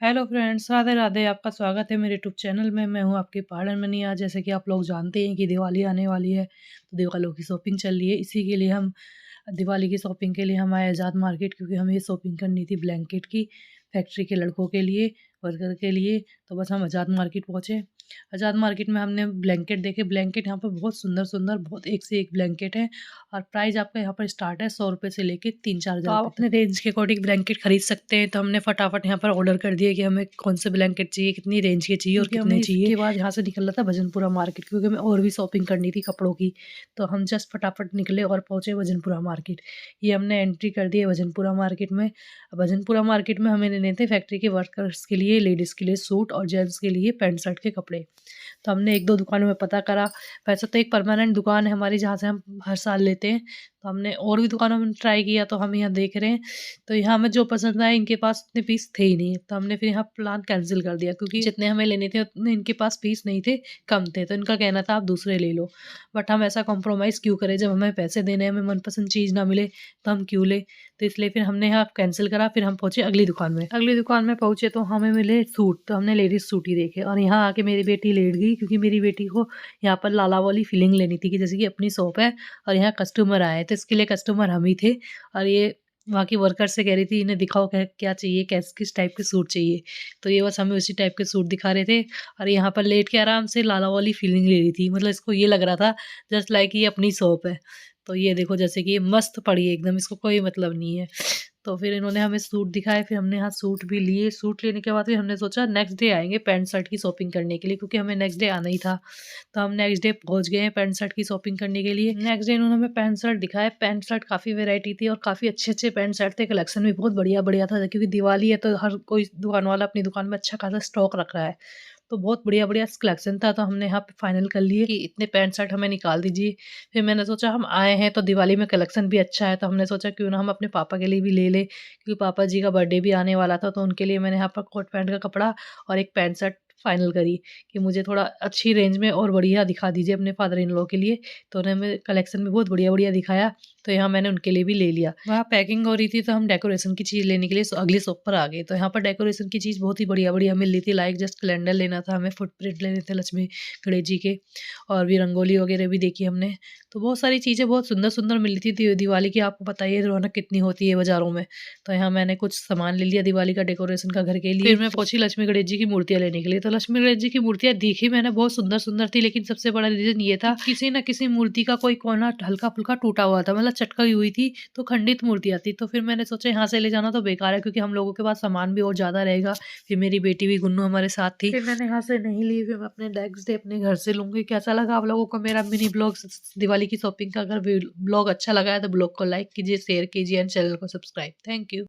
Hello friends, Radhe Radhe. आपका स्वागत है मेरे यूट्यूब चैनल में। मैं हूं आपकी पहाड़न मनी। आज जैसे कि आप लोग जानते हैं कि दिवाली आने वाली है, तो दिवाली की शॉपिंग चल रही है। इसी के लिए हम दिवाली की शॉपिंग के लिए हम आए आज़ाद मार्केट, क्योंकि हमें ये शॉपिंग करनी थी ब्लैंकेट की, फैक्ट्री के लड़कों के लिए, वर्कर के लिए। तो बस हम आज़ाद मार्केट पहुँचे। आज़ाद मार्केट में हमने ब्लैंकेट देखे। ब्लैंकेट यहाँ पर बहुत सुंदर सुंदर, बहुत एक से एक ब्लैंकेट है। और प्राइस आपका यहाँ पर स्टार्ट है 100 रुपये से लेके 3-4 हज़ार। तो आप अपने रेंज के अकॉर्डिंग ब्लैंकेट खरीद सकते हैं। तो हमने फटाफट यहाँ पर ऑर्डर कर दिया कि हमें कौन से ब्लैंकेट चाहिए, कितनी रेंज के चाहिए और कितने चाहिए। इसके बाद यहाँ से निकलना था भजनपुरा मार्केट, क्योंकि हमें और भी शॉपिंग करनी थी कपड़ों की। तो हम जस्ट फटाफट निकले और पहुँचे भजनपुरा मार्केट। ये हमने एंट्री कर दी है भजनपुरा मार्केट में। भजनपुरा मार्केट में हमें लेने थे फैक्ट्री के वर्कर्स के लिए, लेडीज़ के लिए सूट और जेंट्स के लिए पैंट शर्ट के कपड़े। तो हमने 1-2 दुकानों में पता करा। वैसे तो एक परमानेंट दुकान है हमारी, जहाँ से हम हर साल लेते हैं। तो हमने और भी दुकानों में ट्राई किया, तो हम यहाँ देख रहे हैं। तो यहाँ हमें जो पसंद आया, इनके पास उतने पीस थे ही नहीं। तो हमने फिर यहाँ प्लान कैंसिल कर दिया, क्योंकि जितने हमें लेने थे उतने इनके पास पीस नहीं थे, कम थे। तो इनका कहना था आप दूसरे ले लो। बट हम ऐसा कॉम्प्रोमाइज़ क्यों करें, जब हमें पैसे देने हैं, हमें मनपसंद चीज़ ना मिले तो हम क्यों लें। तो इसलिए फिर हमने यहाँ कैंसिल करा। फिर हम पहुँचे अगली दुकान में। अगली दुकान में पहुँचे तो हमें मिले सूट। तो हमने लेडीज़ सूट ही देखे, और यहाँ आके मेरी बेटी लेट गई, क्योंकि मेरी बेटी को यहाँ पर लाला वाली फीलिंग लेनी थी कि जैसे कि अपनी शॉप है और यहाँ कस्टमर आए, तो इसके लिए कस्टमर हम ही थे। और ये वहाँ की वर्कर से कह रही थी, इन्हें दिखाओ क्या क्या चाहिए, कैस किस टाइप के सूट चाहिए। तो ये बस हमें उसी टाइप के सूट दिखा रहे थे। और यहाँ पर लेट के आराम से लाला वाली फीलिंग ले रही थी। मतलब इसको ये लग रहा था जस्ट लाइक ये अपनी शॉप है। तो ये देखो, जैसे कि ये मस्त पड़ी है एकदम, इसको कोई मतलब नहीं है। तो फिर इन्होंने हमें सूट दिखाए, फिर हमने यहाँ सूट भी लिए। सूट लेने के बाद फिर हमने सोचा नेक्स्ट डे आएँगे पैंट शर्ट की शॉपिंग करने के लिए, क्योंकि हमें नेक्स्ट डे आना ही था। तो हम नेक्स्ट डे पहुँच गए हैं पैंट शर्ट की शॉपिंग करने के लिए। नेक्स्ट डे इन्होंने हमें पैंट शर्ट दिखाए। पैंट शर्ट काफ़ी वैरायटी थी और काफ़ी अच्छे-अच्छे पैंट शर्ट थे। कलेक्शन भी बहुत बढ़िया-बढ़िया था, क्योंकि दिवाली है तो हर कोई दुकान वाला अपनी दुकान में अच्छा खासा स्टॉक रख रहा है। तो बहुत बढ़िया-बढ़िया कलेक्शन था। तो हमने यहाँ पे फाइनल कर लिए कि इतने पैंट शर्ट हमें निकाल दीजिए। फिर मैंने सोचा हम आए हैं तो दिवाली में कलेक्शन भी अच्छा है, तो हमने सोचा क्यों ना हम अपने पापा के लिए भी ले लें, क्योंकि पापा जी का बर्थडे भी आने वाला था। तो उनके लिए मैंने यहाँ पर कोट पैंट का कपड़ा और एक पैंट शर्ट फाइनल करी कि मुझे थोड़ा अच्छी रेंज में और बढ़िया दिखा दीजिए अपने फादर इन लॉ के लिए। तो उन्होंने हमें कलेक्शन भी बहुत बढ़िया-बढ़िया दिखाया। तो यहाँ मैंने उनके लिए भी ले लिया। वहाँ पैकिंग हो रही थी, तो हम डेकोरेशन की चीज़ लेने के लिए अगली शॉप पर आ गए। तो यहाँ पर डेकोरेशन की चीज़ बहुत ही बढ़िया-बढ़िया मिल रही थी। लाइक जस्ट कैलेंडर लेना था हमें, फुटप्रिंट लेने थे लक्ष्मी गणेश जी के, और भी रंगोली वगैरह भी देखी हमने। तो बहुत सारी चीज़ें बहुत सुंदर-सुंदर मिल रही थी। दिवाली की आपको पता ही है रौनक कितनी होती है बाज़ारों में। तो यहाँ मैंने कुछ सामान ले लिया दिवाली का डेकोरेशन का घर के लिए। फिर मैं पहुँची लक्ष्मी गणेश जी की मूर्तियाँ लेने के लिए। तो लक्ष्मी गणेश जी की मूर्तियाँ देखी मैंने, बहुत सुंदर-सुंदर थी, लेकिन सबसे बड़ा रीज़न ये था किसी न किसी मूर्ति का कोई कोना हल्का-फुल्का टूटा हुआ था, मतलब चटकाई हुई थी, तो खंडित मूर्तियाँ थी। तो फिर मैंने सोचा यहाँ से ले जाना तो बेकार है, क्योंकि हम लोगों के पास सामान भी और ज़्यादा रहेगा। फिर मेरी बेटी भी गुन्नू हमारे साथ थी। फिर मैंने यहाँ से नहीं ली, फिर मैं अपने नेक्स्ट डे अपने घर से लूँगी। कैसा लगा आप लोगों को मेरा मिनी ब्लॉग दिवाली की शॉपिंग का? अगर ब्लॉग अच्छा लगा है तो ब्लॉग को लाइक कीजिए, शेयर कीजिए एंड चैनल को सब्सक्राइब। Thank you.